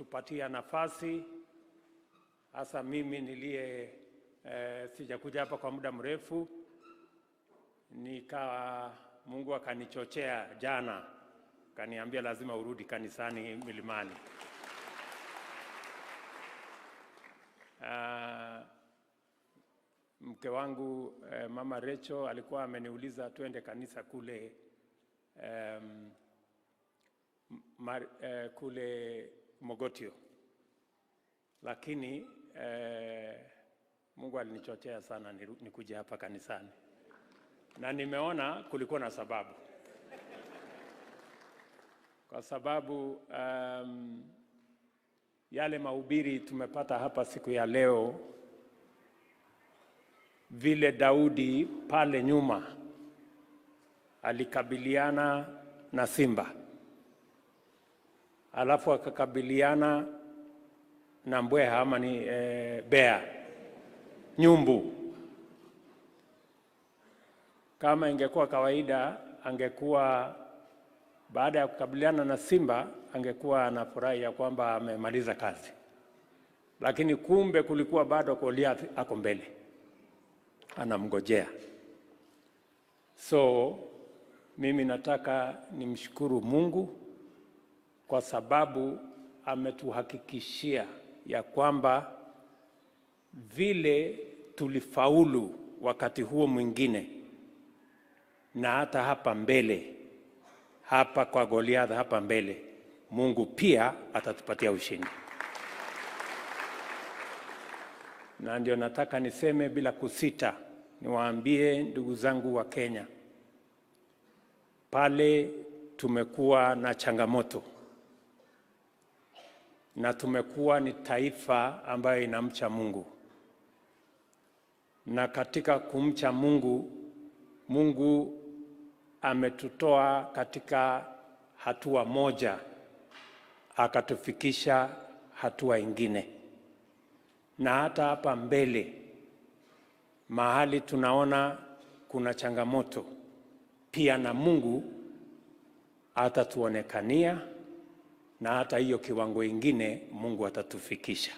kutupatia nafasi, hasa mimi niliye sijakuja hapa kwa muda mrefu. Mungu akanichochea jana, kaniambia lazima urudi kanisani Milimani. Mke wangu Mama Recho alikuwa ameniuliza tuende kanisa kule kule Mogotio, lakini Mungu alinichochea sana nikuje hapa kanisani, na nimeona kulikuwa na sababu. Kwa sababu yale mahubiri tumepata hapa siku ya leo, vile Daudi pale nyuma alikabiliana na simba, alafu akakabiliana na mbweha ama ni bea, nyumbu. Kama ingekuwa kawaida, angekuwa baada ya kukabiliana na simba angekuwa anafurahi ya kwamba amemaliza kazi, lakini kumbe kulikuwa bado Goliath ako mbele anamngojea. So mimi nataka nimshukuru Mungu kwa sababu ametuhakikishia ya kwamba vile tulifaulu wakati huo mwingine, na hata hapa mbele, hapa kwa Goliath hapa mbele, Mungu pia atatupatia ushindi. Na ndio nataka niseme bila kusita, niwaambie ndugu zangu wa Kenya, pale tumekuwa na changamoto na tumekuwa ni taifa ambayo inamcha Mungu, na katika kumcha Mungu, Mungu ametutoa katika hatua moja akatufikisha hatua ingine. Na hata hapa mbele mahali tunaona kuna changamoto, pia na Mungu atatuonekania, na hata hiyo kiwango ingine Mungu atatufikisha.